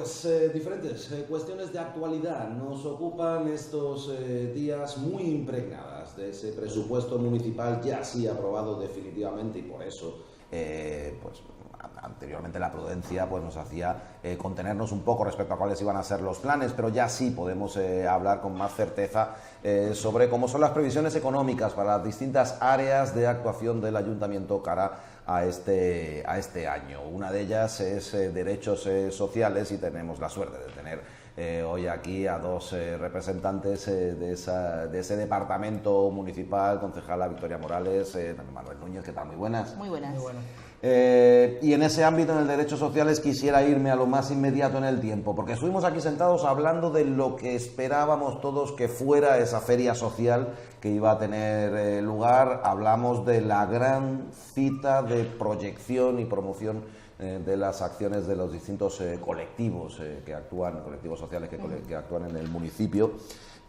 pues diferentes cuestiones de actualidad nos ocupan estos días, muy impregnadas de ese presupuesto municipal ya sí aprobado definitivamente, y por eso pues anteriormente la prudencia pues nos hacía contenernos un poco respecto a cuáles iban a ser los planes, pero ya sí podemos hablar con más certeza sobre cómo son las previsiones económicas para las distintas áreas de actuación del Ayuntamiento cara a este año. Una de ellas es derechos sociales, y tenemos la suerte de tener hoy aquí a dos representantes de ese departamento municipal, concejala Victoria Morales, también Manuel Núñez. ¿Qué tal? Muy buenas. Muy buenas. Muy buenas. Y en ese ámbito, en el derechos sociales, quisiera irme a lo más inmediato en el tiempo, porque estuvimos aquí sentados hablando de lo que esperábamos todos que fuera esa feria social que iba a tener lugar. Hablamos de la gran cita de proyección y promoción de las acciones de los distintos colectivos que actúan, colectivos sociales que actúan en el municipio.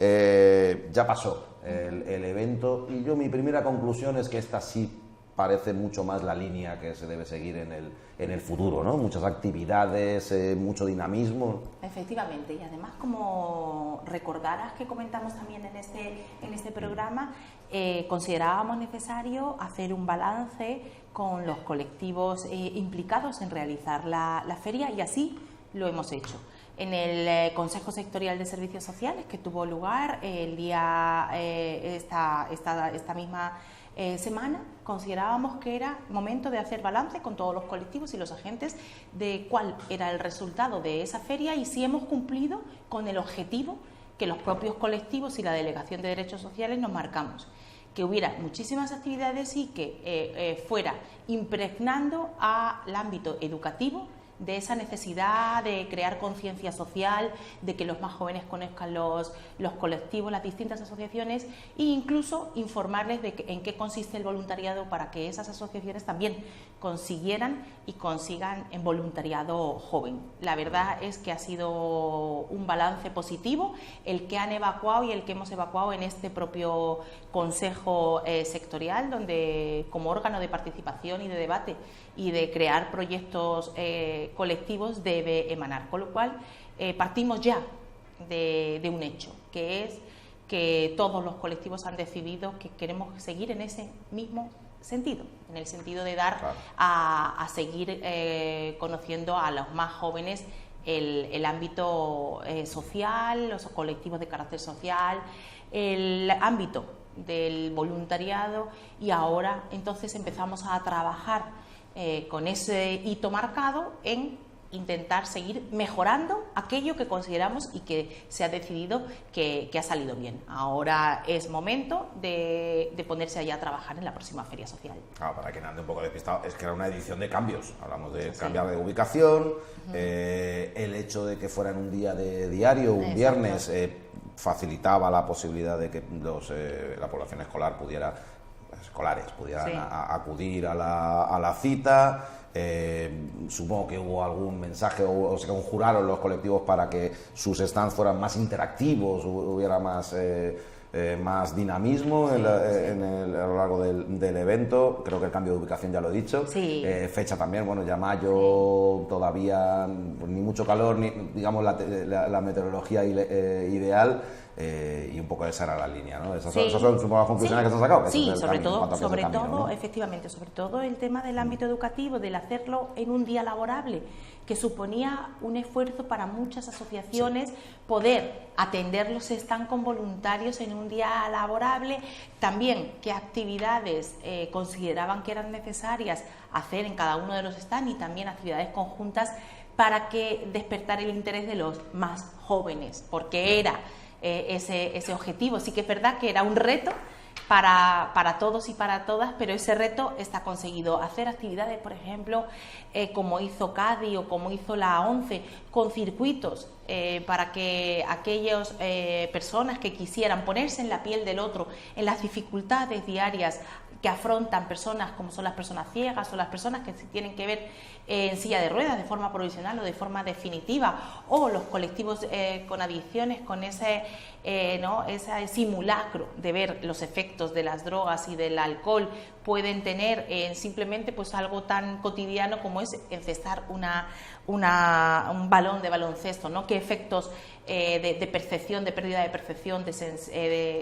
Ya pasó el evento, y mi primera conclusión es que esta sí parece mucho más la línea que se debe seguir en el futuro, ¿no? Muchas actividades, mucho dinamismo. Efectivamente, y además, como recordarás que comentamos también en este programa, considerábamos necesario hacer un balance con los colectivos implicados en realizar la feria, y así lo hemos hecho. En el Consejo Sectorial de Servicios Sociales, que tuvo lugar el día esta misma semana, considerábamos que era momento de hacer balance con todos los colectivos y los agentes de cuál era el resultado de esa feria y si hemos cumplido con el objetivo que los propios colectivos y la Delegación de Derechos Sociales nos marcamos, que hubiera muchísimas actividades y que fuera impregnando al ámbito educativo de esa necesidad de crear conciencia social, de que los más jóvenes conozcan los colectivos, las distintas asociaciones, e incluso informarles de en qué consiste el voluntariado, para que esas asociaciones también consiguieran y consigan en voluntariado joven. La verdad es que ha sido un balance positivo el que han evacuado y el que hemos evacuado en este propio Consejo Sectorial, donde como órgano de participación y de debate y de crear proyectos colectivos debe emanar. Con lo cual partimos ya de un hecho, que es que todos los colectivos han decidido que queremos seguir en ese mismo sentido, en el sentido de dar a seguir conociendo a los más jóvenes el ámbito social, los colectivos de carácter social, el ámbito del voluntariado, y ahora entonces empezamos a trabajar con ese hito marcado en intentar seguir mejorando aquello que consideramos y que se ha decidido que ha salido bien. Ahora es momento de ponerse allá a trabajar en la próxima feria social. Para quien ande un poco despistado, es que era una edición de cambios. Hablamos de cambiar de ubicación, el hecho de que fuera en un día de diario, un viernes, facilitaba la posibilidad de que la población escolares pudieran acudir a la cita. Supongo que hubo algún mensaje o se conjuraron los colectivos para que sus stands fueran más interactivos, hubiera más dinamismo a lo largo del evento. Creo que el cambio de ubicación ya lo he dicho. Fecha también, bueno, ya mayo, todavía ni mucho calor, ni digamos la meteorología ideal. Y un poco esa era la línea, ¿no? Esas son supongo las conclusiones que se han sacado. Sí, sobre todo el tema del ámbito educativo, del hacerlo en un día laborable, que suponía un esfuerzo para muchas asociaciones poder atenderlos están con voluntarios en un día laborable. También qué actividades consideraban que eran necesarias hacer en cada uno de los stands, y también actividades conjuntas para que despertar el interés de los más jóvenes, porque era ese objetivo. Sí que es verdad que era un reto para todos y para todas, pero ese reto está conseguido. Hacer actividades, por ejemplo, como hizo Cádiz o como hizo la ONCE, con circuitos para que aquellas personas que quisieran ponerse en la piel del otro, en las dificultades diarias que afrontan personas como son las personas ciegas o las personas que tienen que ver en silla de ruedas de forma provisional o de forma definitiva, o los colectivos con adicciones, con ese simulacro de ver los efectos de las drogas y del alcohol pueden tener simplemente pues algo tan cotidiano como es encestar un balón de baloncesto, ¿no? ¿Qué efectos de percepción, de pérdida de percepción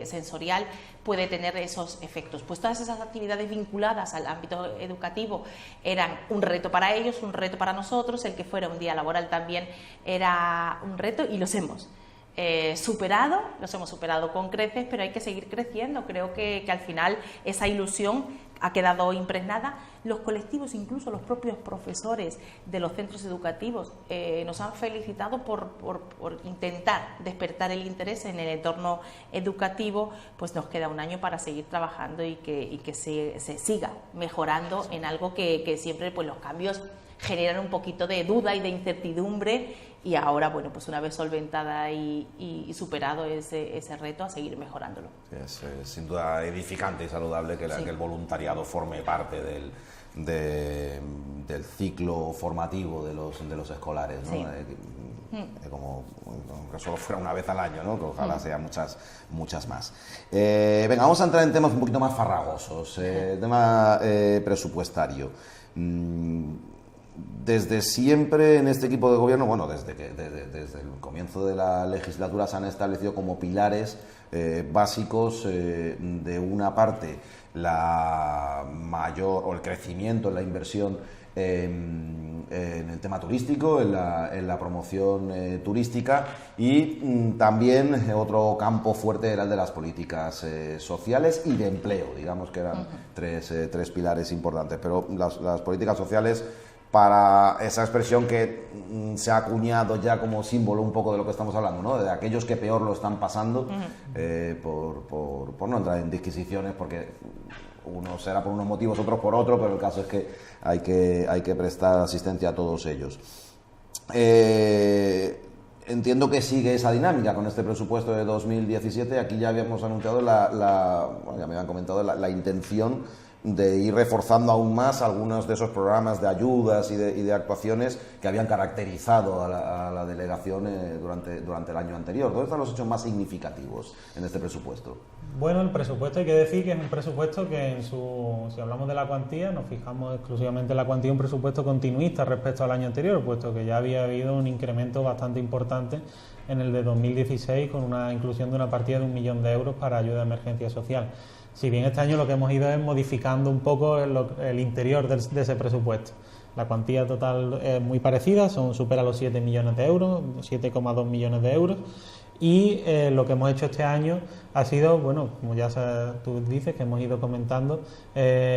sensorial puede tener esos efectos? Pues todas esas actividades vinculadas al ámbito educativo eran un reto para ellos, un reto para nosotros. El que fuera un día laboral también era un reto y los hemos superado con creces, pero hay que seguir creciendo. Creo que al final esa ilusión ha quedado impregnada. Los colectivos, incluso los propios profesores de los centros educativos, nos han felicitado por intentar despertar el interés en el entorno educativo. Pues nos queda un año para seguir trabajando y que se siga mejorando en algo que siempre, pues los cambios generan un poquito de duda y de incertidumbre, y ahora, bueno, pues una vez solventada y superado ese reto, a seguir mejorándolo. Es sin duda edificante y saludable que el voluntariado forme parte del ciclo formativo de los escolares, ¿no? Sí. Como que solo fuera una vez al año, ¿no? Que ojalá sean muchas más. Venga, vamos a entrar en temas un poquito más farragosos. Tema presupuestario. Desde siempre en este equipo de gobierno, bueno, desde el comienzo de la legislatura se han establecido como pilares básicos, de una parte la mayor o el crecimiento en la inversión en el tema turístico, en la promoción turística, y también otro campo fuerte era el de las políticas sociales y de empleo. Digamos que eran tres pilares importantes, pero las políticas sociales, para esa expresión que se ha acuñado ya como símbolo un poco de lo que estamos hablando, ¿no? De aquellos que peor lo están pasando, por no entrar en disquisiciones, porque unos será por unos motivos, otros por otro, pero el caso es que hay que prestar asistencia a todos ellos. Entiendo que sigue esa dinámica con este presupuesto de 2017. Aquí ya habíamos anunciado ya me habían comentado la intención de ir reforzando aún más algunos de esos programas de ayudas y de actuaciones que habían caracterizado a la delegación durante el año anterior. ¿Dónde están los hechos más significativos en este presupuesto? Bueno, el presupuesto, hay que decir que es un presupuesto que si hablamos de la cuantía, nos fijamos exclusivamente en la cuantía, un presupuesto continuista respecto al año anterior, puesto que ya había habido un incremento bastante importante en el de 2016, con una inclusión de una partida de 1 millón de euros para ayuda de emergencia social. Si bien este año lo que hemos ido es modificando un poco el interior de ese presupuesto. La cuantía total es muy parecida, supera los 7 millones de euros, 7,2 millones de euros. Y lo que hemos hecho este año ha sido, bueno, como ya tú dices, que hemos ido comentando,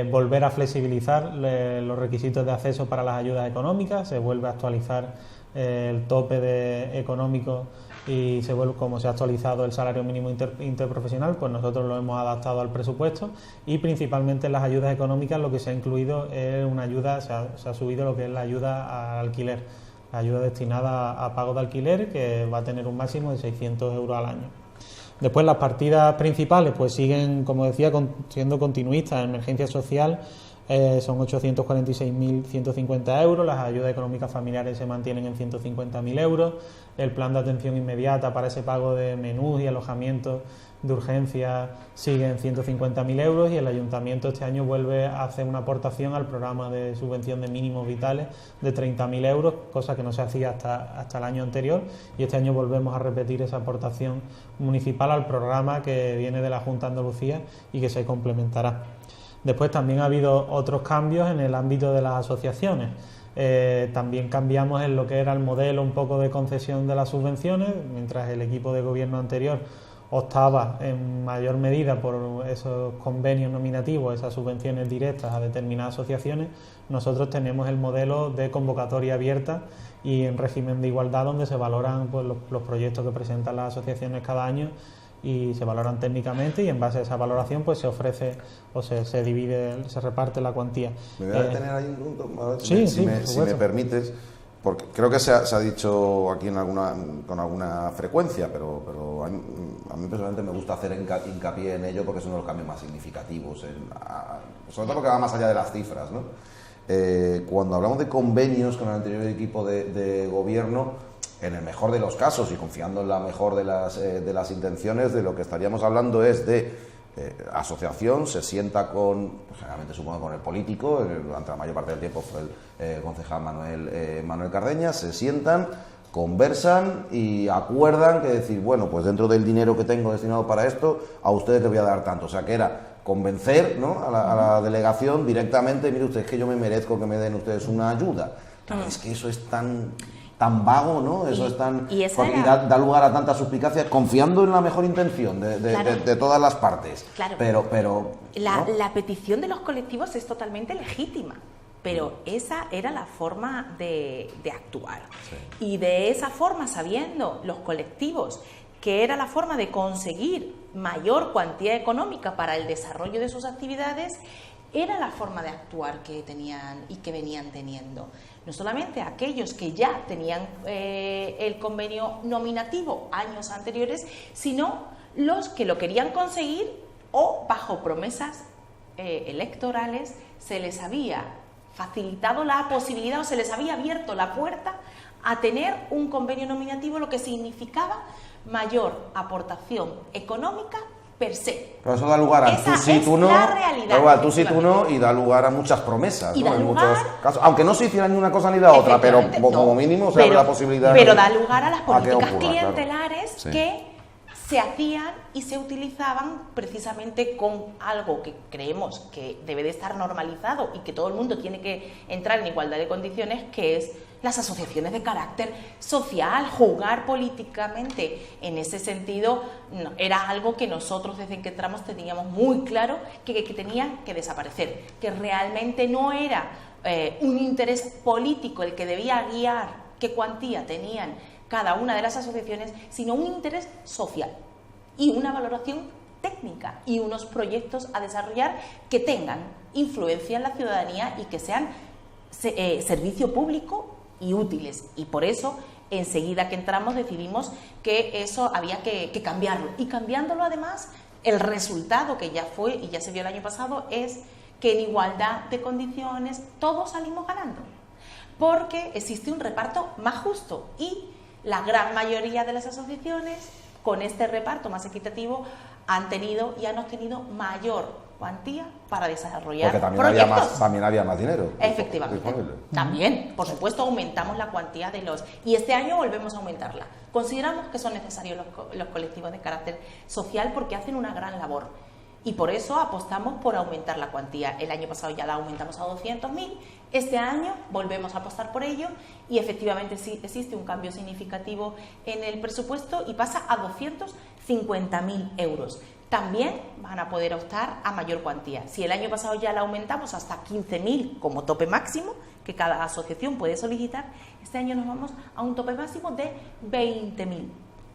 volver a flexibilizar los requisitos de acceso para las ayudas económicas. Se vuelve a actualizar el tope económico, y como se ha actualizado el salario mínimo interprofesional, pues nosotros lo hemos adaptado al presupuesto, y principalmente en las ayudas económicas lo que se ha incluido es una ayuda, se ha subido lo que es la ayuda al alquiler, la ayuda destinada a pago de alquiler, que va a tener un máximo de 600 euros al año. Después las partidas principales pues siguen, como decía, siendo continuistas. En emergencia social son 846.150 euros, las ayudas económicas familiares se mantienen en 150.000 euros, el plan de atención inmediata para ese pago de menús y alojamientos de urgencia sigue en 150.000 euros, y el ayuntamiento este año vuelve a hacer una aportación al programa de subvención de mínimos vitales de 30.000 euros, cosa que no se hacía hasta el año anterior, y este año volvemos a repetir esa aportación municipal al programa que viene de la Junta de Andalucía y que se complementará. Después también ha habido otros cambios en el ámbito de las asociaciones. También cambiamos en lo que era el modelo un poco de concesión de las subvenciones. Mientras el equipo de gobierno anterior optaba en mayor medida por esos convenios nominativos, esas subvenciones directas a determinadas asociaciones, nosotros tenemos el modelo de convocatoria abierta y en régimen de igualdad, donde se valoran pues, los proyectos que presentan las asociaciones cada año, y se valoran técnicamente, y en base a esa valoración pues se ofrece o se divide, se reparte la cuantía. Me voy a detener ahí un punto, si me permites, porque creo que se ha dicho aquí con alguna frecuencia, pero a mí personalmente me gusta hacer hincapié en ello, porque es uno de los cambios más significativos, sobre todo porque va más allá de las cifras, ¿no? Cuando hablamos de convenios con el anterior equipo de gobierno, en el mejor de los casos y confiando en la mejor de las intenciones, de lo que estaríamos hablando es de asociación se sienta con, pues, generalmente supongo con el político, durante la mayor parte del tiempo fue el concejal Manuel Cardeña, se sientan, conversan y acuerdan que decir, bueno, pues dentro del dinero que tengo destinado para esto, a ustedes les voy a dar tanto. O sea, que era convencer, ¿no?, a la delegación directamente, mire usted, es que yo me merezco que me den ustedes una ayuda. Claro, es que eso es tan vago, ¿no? Eso es tan... Y da lugar a tanta suspicacia, confiando en la mejor intención de todas las partes. Claro. Pero ¿no? La petición de los colectivos es totalmente legítima, pero esa era la forma de actuar. Sí. Y de esa forma, sabiendo los colectivos que era la forma de conseguir mayor cuantía económica para el desarrollo de sus actividades, era la forma de actuar que tenían y que venían teniendo. No solamente aquellos que ya tenían el convenio nominativo años anteriores, sino los que lo querían conseguir o bajo promesas electorales se les había facilitado la posibilidad o se les había abierto la puerta a tener un convenio nominativo, lo que significaba mayor aportación económica per se. Pero eso da lugar a tú sí, tú no, tú sí, tú no, y da lugar a muchas promesas, ¿no? En muchos casos, aunque no se hiciera ni una cosa ni la otra, pero como mínimo se abre la posibilidad. Pero da lugar a las políticas clientelares, claro, que se hacían y se utilizaban precisamente con algo que creemos que debe de estar normalizado y que todo el mundo tiene que entrar en igualdad de condiciones, que es las asociaciones de carácter social. Jugar políticamente en ese sentido era algo que nosotros desde que entramos teníamos muy claro que tenía que desaparecer, que realmente no era un interés político el que debía guiar qué cuantía tenían cada una de las asociaciones, sino un interés social y una valoración técnica y unos proyectos a desarrollar que tengan influencia en la ciudadanía y que sean servicio público y útiles. Y por eso, enseguida que entramos, decidimos que eso había que cambiarlo. Y cambiándolo, además, el resultado que ya fue y ya se vio el año pasado es que en igualdad de condiciones todos salimos ganando, porque existe un reparto más justo y la gran mayoría de las asociaciones, con este reparto más equitativo, han tenido y han obtenido mayor cuantía para desarrollar proyectos. También había más dinero. Efectivamente. También, por supuesto, aumentamos la cuantía de los... Y este año volvemos a aumentarla. Consideramos que son necesarios los colectivos de carácter social porque hacen una gran labor. Y por eso apostamos por aumentar la cuantía. El año pasado ya la aumentamos a 200.000, este año volvemos a apostar por ello y efectivamente sí existe un cambio significativo en el presupuesto y pasa a 250.000 euros. También van a poder optar a mayor cuantía. Si el año pasado ya la aumentamos hasta 15.000 como tope máximo, que cada asociación puede solicitar, este año nos vamos a un tope máximo de 20.000,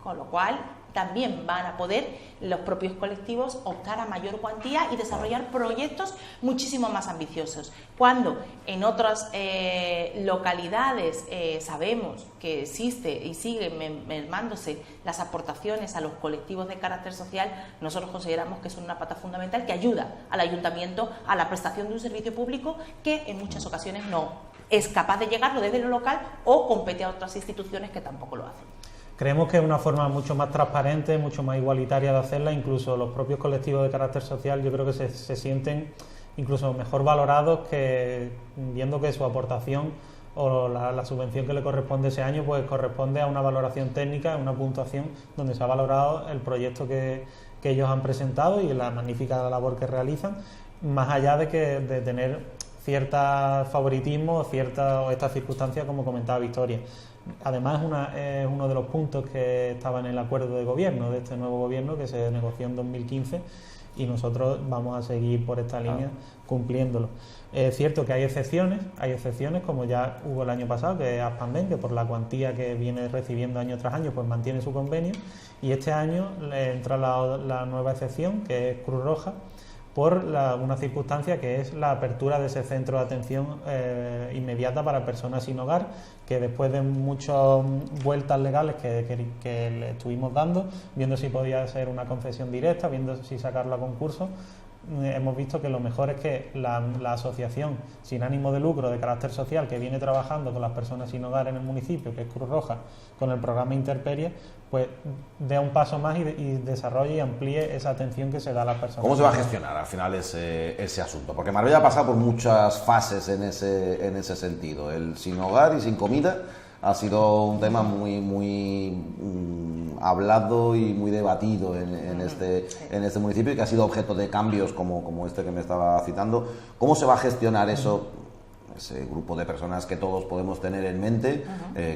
con lo cual también van a poder los propios colectivos optar a mayor cuantía y desarrollar proyectos muchísimo más ambiciosos. Cuando en otras localidades sabemos que existe y siguen mermándose las aportaciones a los colectivos de carácter social, nosotros consideramos que son una pata fundamental que ayuda al ayuntamiento a la prestación de un servicio público que en muchas ocasiones no es capaz de llegarlo desde lo local o compete a otras instituciones que tampoco lo hacen. Creemos que es una forma mucho más transparente, mucho más igualitaria de hacerla. Incluso los propios colectivos de carácter social yo creo que se sienten incluso mejor valorados, que viendo que su aportación o la subvención que le corresponde ese año pues corresponde a una valoración técnica, a una puntuación donde se ha valorado el proyecto que ellos han presentado y la magnífica labor que realizan, más allá de tener cierta favoritismo o estas circunstancias como comentaba Victoria. Además es uno de los puntos que estaba en el acuerdo de gobierno, de este nuevo gobierno que se negoció en 2015 y nosotros vamos a seguir por esta línea cumpliéndolo. Es cierto que hay excepciones como ya hubo el año pasado, que es Aspandem, que por la cuantía que viene recibiendo año tras año pues mantiene su convenio, y este año le entra la nueva excepción, que es Cruz Roja, por una circunstancia que es la apertura de ese centro de atención inmediata para personas sin hogar, que después de muchas vueltas legales que le estuvimos dando, viendo si podía ser una concesión directa, viendo si sacarlo a concurso, hemos visto que lo mejor es que la asociación sin ánimo de lucro de carácter social que viene trabajando con las personas sin hogar en el municipio, que es Cruz Roja, con el programa Interperie, pues dé un paso más y desarrolle y amplíe esa atención que se da a las personas. ¿Cómo se va a gestionar al final ese asunto? Porque Marbella ha pasado por muchas fases en ese sentido. El sin hogar y sin comida ha sido un tema muy hablado y muy debatido en este municipio, y que ha sido objeto de cambios como este que me estaba citando. ¿Cómo se va a gestionar eso? Ese grupo de personas que todos podemos tener en mente,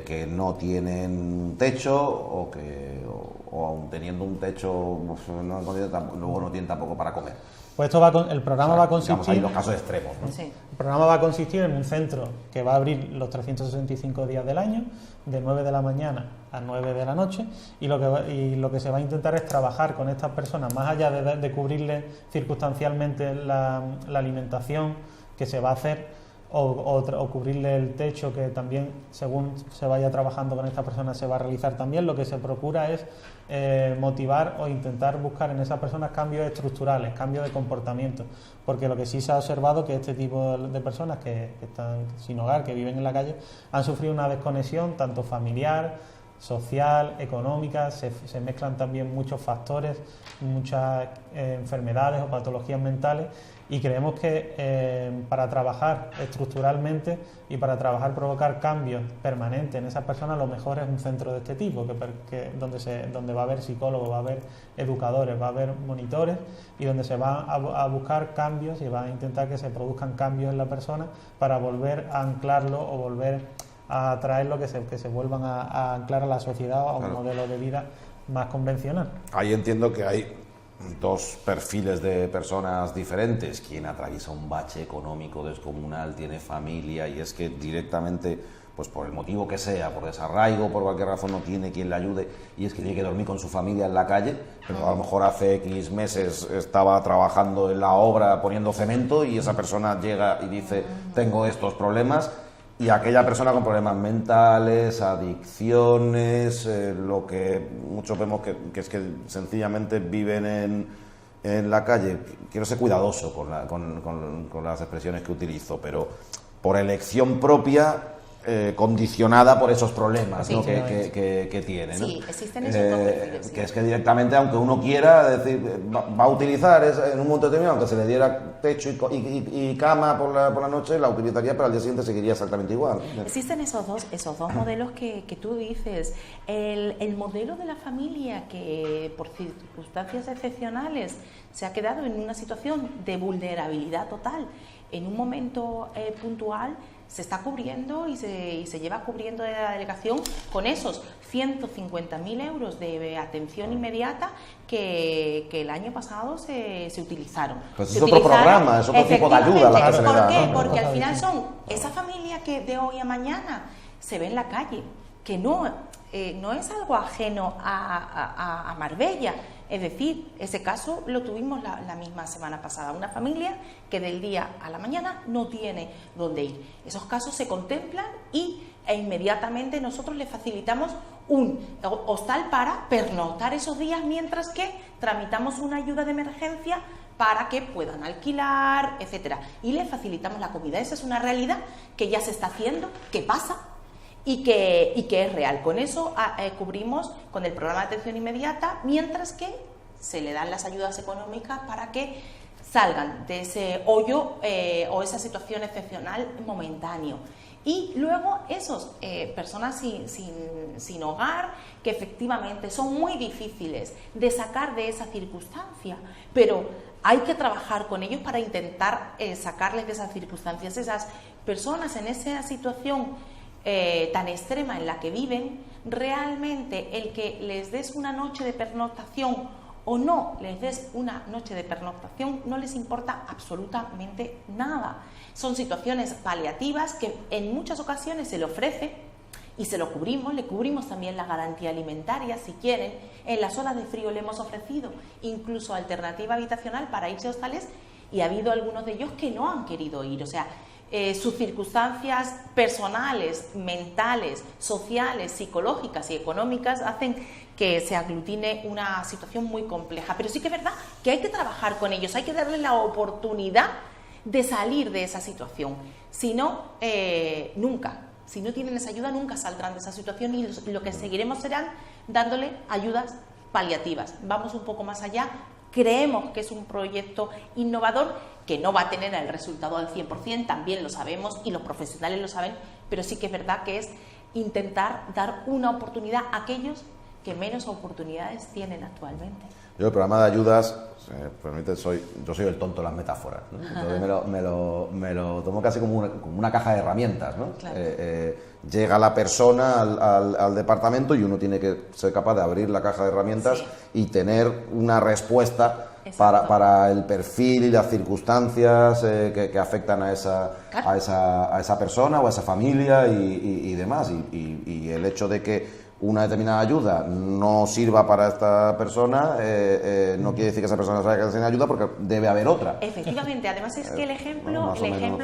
que no tienen techo o aun teniendo un techo luego no tienen tampoco para comer. Pues el programa va a consistir... Digamos, hay los casos extremos, ¿no? Sí. El programa va a consistir en un centro que va a abrir los 365 días del año, de 9 de la mañana a 9 de la noche, y lo que se va a intentar es trabajar con estas personas, más allá de cubrirles circunstancialmente la alimentación que se va a hacer, o cubrirle el techo, que también, según se vaya trabajando con esta persona, se va a realizar también. Lo que se procura es motivar o intentar buscar en esas personas cambios estructurales, cambios de comportamiento, porque lo que sí se ha observado que este tipo de personas que están sin hogar, que viven en la calle, han sufrido una desconexión tanto familiar, social, económica. Se mezclan también muchos factores, muchas enfermedades o patologías mentales, y creemos que para trabajar estructuralmente y para provocar cambios permanentes en esas personas, lo mejor es un centro de este tipo, donde va a haber psicólogos, va a haber educadores, va a haber monitores, y donde se va a buscar cambios y va a intentar que se produzcan cambios en la persona para volver a anclarlo o volver a traerlo, que se vuelvan a anclar a la sociedad, a un modelo de vida más convencional. Ahí entiendo que hay dos perfiles de personas diferentes. Quien atraviesa un bache económico descomunal, tiene familia, y es que directamente, pues por el motivo que sea, por desarraigo, por cualquier razón, no tiene quien le ayude, y es que tiene que dormir con su familia en la calle, pero a lo mejor hace X meses estaba trabajando en la obra poniendo cemento, y esa persona llega y dice: tengo estos problemas. Y aquella persona con problemas mentales, adicciones, lo que muchos vemos que es que sencillamente viven en la calle. Quiero ser cuidadoso con las expresiones que utilizo, pero por elección propia, condicionada por esos problemas, ¿no? que tiene, ¿no? Sí, existen esos dos perfiles, sí. Que es que directamente, aunque uno quiera, decir, va a utilizar en un momento determinado, aunque se le diera techo y cama por la noche, la utilizaría, pero al día siguiente seguiría exactamente igual. Existen esos dos modelos que tú dices. El modelo de la familia que por circunstancias excepcionales se ha quedado en una situación de vulnerabilidad total en un momento puntual, se está cubriendo y se lleva cubriendo de la delegación con esos 150.000 euros de atención inmediata que el año pasado se utilizaron. Pues es otro programa, es otro tipo de ayuda la que se le da, ¿Por qué? ¿no? Porque al final son esa familia que de hoy a mañana se ve en la calle, que no es algo ajeno a Marbella. Es decir, ese caso lo tuvimos la misma semana pasada. Una familia que del día a la mañana no tiene dónde ir. Esos casos se contemplan e inmediatamente nosotros les facilitamos un hostal para pernoctar esos días, mientras que tramitamos una ayuda de emergencia para que puedan alquilar, etcétera. Y les facilitamos la comida. Esa es una realidad que ya se está haciendo, que pasa y que es real. Con eso cubrimos con el programa de atención inmediata, mientras que se le dan las ayudas económicas para que salgan de ese hoyo o esa situación excepcional momentáneo. Y luego esos personas sin hogar, que efectivamente son muy difíciles de sacar de esa circunstancia, pero hay que trabajar con ellos para intentar sacarles de esas circunstancias. Esas personas en esa situación tan extrema en la que viven, realmente el que les des una noche de pernoctación o no les des una noche de pernoctación no les importa absolutamente nada. Son situaciones paliativas que en muchas ocasiones se le ofrece y se lo cubrimos. Le cubrimos también la garantía alimentaria, si quieren. En las horas de frío le hemos ofrecido incluso alternativa habitacional para irse a hostales, y ha habido algunos de ellos que no han querido ir. O sea, sus circunstancias personales, mentales, sociales, psicológicas y económicas hacen que se aglutine una situación muy compleja. Pero sí que es verdad que hay que trabajar con ellos, hay que darles la oportunidad de salir de esa situación. Si no, nunca. Si no tienen esa ayuda, nunca saldrán de esa situación y lo que seguiremos serán dándole ayudas paliativas. Vamos un poco más allá. Creemos que es un proyecto innovador que no va a tener el resultado al 100%, también lo sabemos y los profesionales lo saben, pero sí que es verdad que es intentar dar una oportunidad a aquellos que menos oportunidades tienen actualmente. Yo el programa de ayudas, yo soy el tonto de las metáforas, ¿no? Entonces me lo tomo casi como una caja de herramientas, ¿no? Claro. Llega la persona al departamento y uno tiene que ser capaz de abrir la caja de herramientas y tener una respuesta para el perfil y las circunstancias que afectan a esa persona o a esa familia y demás. Y el hecho de que una determinada ayuda no sirva para esta persona, no quiere decir que esa persona se vaya a quedar sin ayuda, porque debe haber otra. Efectivamente, además es que el ejemplo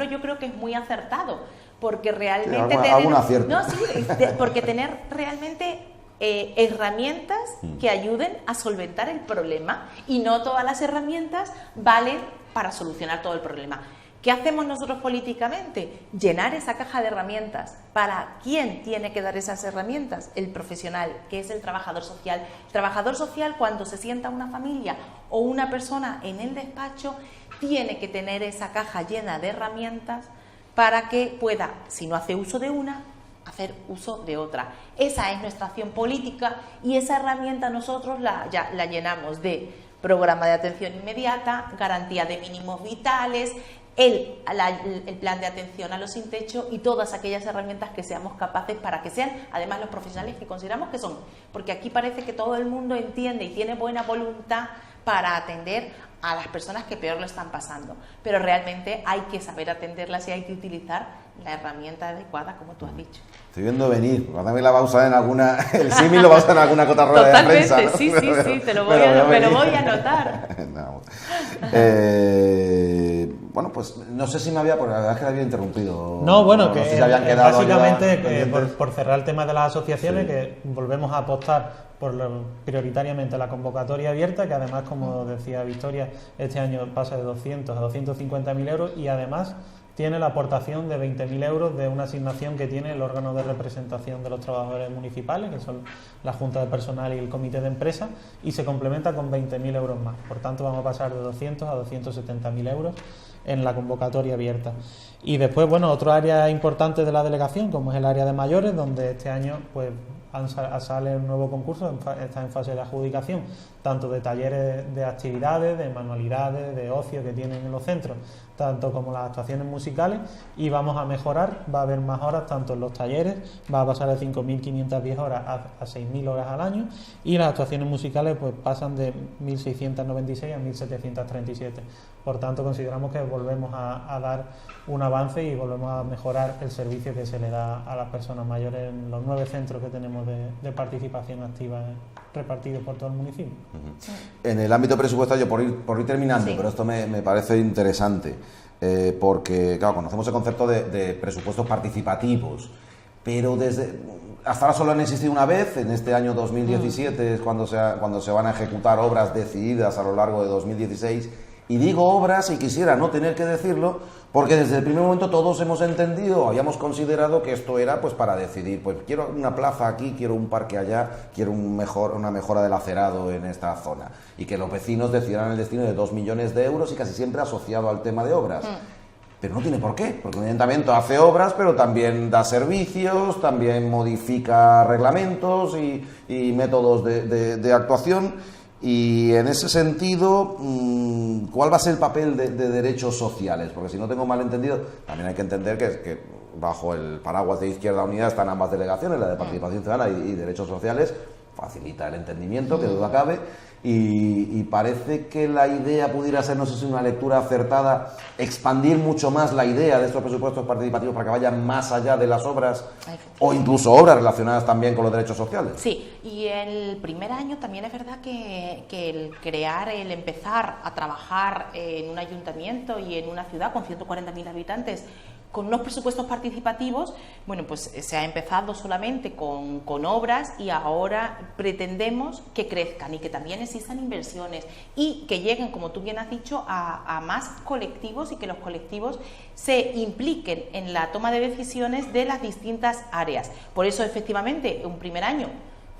yo creo que es muy acertado, porque realmente algún acierto. Porque tener realmente herramientas que ayuden a solventar el problema, y no todas las herramientas valen para solucionar todo el problema. ¿Qué hacemos nosotros políticamente? Llenar esa caja de herramientas. ¿Para quién tiene que dar esas herramientas? El profesional, que es el trabajador social. El trabajador social, cuando se sienta una familia o una persona en el despacho, tiene que tener esa caja llena de herramientas para que pueda, si no hace uso de una, hacer uso de otra. Esa es nuestra acción política y esa herramienta nosotros la llenamos de programa de atención inmediata, garantía de mínimos vitales, el plan de atención a los sin techo y todas aquellas herramientas que seamos capaces para que sean, además, los profesionales que consideramos que son. Porque aquí parece que todo el mundo entiende y tiene buena voluntad para atender a las personas que peor lo están pasando. Pero realmente hay que saber atenderlas y hay que utilizar la herramienta adecuada, como tú has dicho. Estoy viendo venir, también la va a usar en alguna, el símil lo va a usar en alguna cotarrola de prensa, ¿no? Sí, me lo voy a anotar. No. Bueno, pues no sé si me había, porque la verdad es que me había interrumpido. No, bueno, no que sé si habían quedado básicamente, por cerrar el tema de las asociaciones, que volvemos a apostar prioritariamente la convocatoria abierta, que además, como decía Victoria, este año pasa de 200 a 250.000 euros y además tiene la aportación de 20.000 euros de una asignación que tiene el órgano de representación de los trabajadores municipales, que son la Junta de Personal y el Comité de Empresa, y se complementa con 20.000 euros más. Por tanto, vamos a pasar de 200 a 270.000 euros en la convocatoria abierta. Y después, bueno, otro área importante de la delegación, como es el área de mayores, donde este año pues sale un nuevo concurso, está en fase de adjudicación, tanto de talleres de actividades, de manualidades, de ocio que tienen en los centros, tanto como las actuaciones musicales, y vamos a mejorar, va a haber más horas tanto en los talleres, va a pasar de 5.510 horas a 6.000 horas al año, y las actuaciones musicales pues pasan de 1.696 a 1.737. Por tanto, consideramos que volvemos a dar un avance y volvemos a mejorar el servicio que se le da a las personas mayores en los 9 centros que tenemos de participación activa repartidos por todo el municipio. En el ámbito presupuestario, por ir terminando, pero esto me parece interesante, porque claro, conocemos el concepto de presupuestos participativos, pero hasta ahora solo han existido una vez. En este año 2017 es cuando se van a ejecutar obras decididas a lo largo de 2016. Y digo obras, y quisiera no tener que decirlo, porque desde el primer momento todos hemos entendido, habíamos considerado que esto era pues para decidir, pues quiero una plaza aquí, quiero un parque allá, quiero una mejora del acerado en esta zona, y que los vecinos decidieran el destino de 2 millones de euros y casi siempre asociado al tema de obras. Pero no tiene por qué, porque un ayuntamiento hace obras, pero también da servicios, también modifica reglamentos y métodos de actuación. Y en ese sentido, ¿cuál va a ser el papel de derechos sociales? Porque si no tengo mal entendido, también hay que entender que bajo el paraguas de Izquierda Unida están ambas delegaciones, la de Participación Ciudadana y Derechos Sociales, facilita el entendimiento, que duda cabe, y parece que la idea pudiera ser, no sé si una lectura acertada, expandir mucho más la idea de estos presupuestos participativos para que vayan más allá de las obras, o incluso obras relacionadas también con los derechos sociales. Sí. Y el primer año también es verdad que el empezar a trabajar en un ayuntamiento y en una ciudad con 140.000 habitantes, con unos presupuestos participativos, bueno, pues se ha empezado solamente con obras y ahora pretendemos que crezcan y que también existan inversiones y que lleguen, como tú bien has dicho, a más colectivos y que los colectivos se impliquen en la toma de decisiones de las distintas áreas. Por eso, efectivamente, un primer año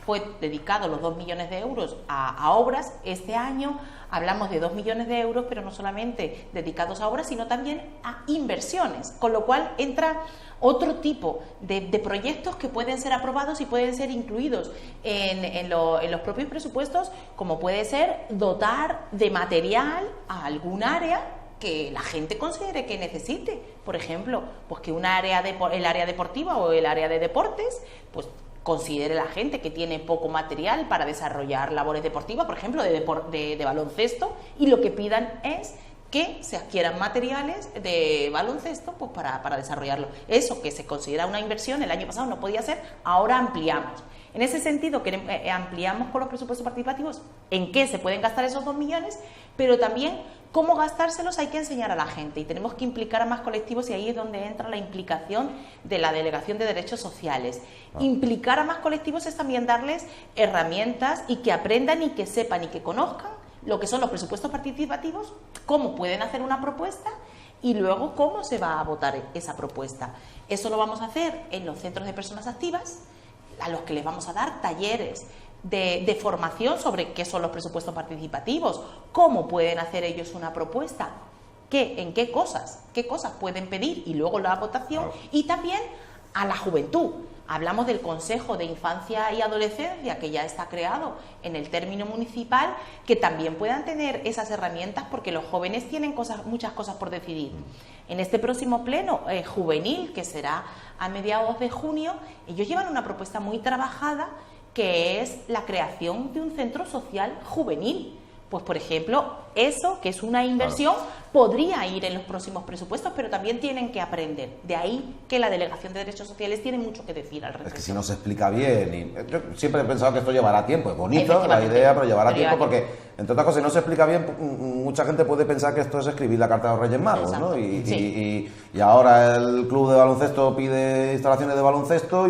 fue dedicado los 2 millones de euros a obras. Este año hablamos de 2 millones de euros, pero no solamente dedicados a obras, sino también a inversiones, con lo cual entra otro tipo de proyectos que pueden ser aprobados y pueden ser incluidos en los propios presupuestos, como puede ser dotar de material a algún área que la gente considere que necesite. Por ejemplo, pues que el área deportiva o el área de deportes, pues considere la gente que tiene poco material para desarrollar labores deportivas, por ejemplo, de baloncesto, y lo que pidan es que se adquieran materiales de baloncesto pues para desarrollarlo. Eso que se considera una inversión, el año pasado no podía ser, ahora ampliamos. En ese sentido, ampliamos con los presupuestos participativos en qué se pueden gastar esos 2 millones, pero también cómo gastárselos hay que enseñar a la gente y tenemos que implicar a más colectivos, y ahí es donde entra la implicación de la Delegación de Derechos Sociales. Implicar a más colectivos es también darles herramientas y que aprendan y que sepan y que conozcan lo que son los presupuestos participativos, cómo pueden hacer una propuesta y luego cómo se va a votar esa propuesta. Eso lo vamos a hacer en los centros de personas activas, a los que les vamos a dar talleres de formación sobre qué son los presupuestos participativos, cómo pueden hacer ellos una propuesta, en qué cosas pueden pedir y luego la votación. Y también a la juventud. Hablamos del Consejo de Infancia y Adolescencia, que ya está creado en el término municipal, que también puedan tener esas herramientas, porque los jóvenes tienen muchas cosas por decidir. En este próximo pleno juvenil, que será a mediados de junio, ellos llevan una propuesta muy trabajada, que es la creación de un centro social juvenil. Pues, por ejemplo, eso, que es una inversión, podría ir en los próximos presupuestos, pero también tienen que aprender. De ahí que la Delegación de Derechos Sociales tiene mucho que decir al respecto. Es que si no se explica bien, yo siempre he pensado que esto llevará tiempo, es bonito la idea, pero llevará tiempo porque, entre otras cosas, si no se explica bien, mucha gente puede pensar que esto es escribir la carta de los Reyes Magos, ¿no? Y ahora el club de baloncesto pide instalaciones de baloncesto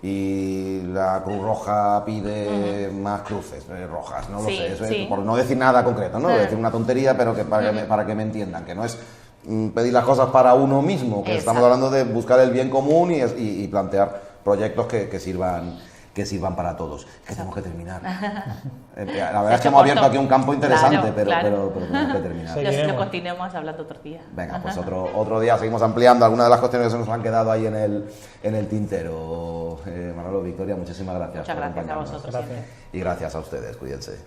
y la Cruz Roja pide más cruces rojas, no lo sé, por no decir nada concreto, ¿no? Decir una tontería, pero que para que me entiendan, que no es pedir las cosas para uno mismo, que estamos hablando de buscar el bien común y plantear proyectos que sirvan para todos. Que tenemos que terminar. La verdad es que hemos abierto aquí un campo interesante, pero tenemos que terminar. Lo continuemos hablando otro día. Venga, pues otro día seguimos ampliando algunas de las cuestiones que se nos han quedado ahí en el tintero. Manolo, Victoria, muchísimas gracias. Muchas gracias a vosotros. Gracias. Y gracias a ustedes, cuídense.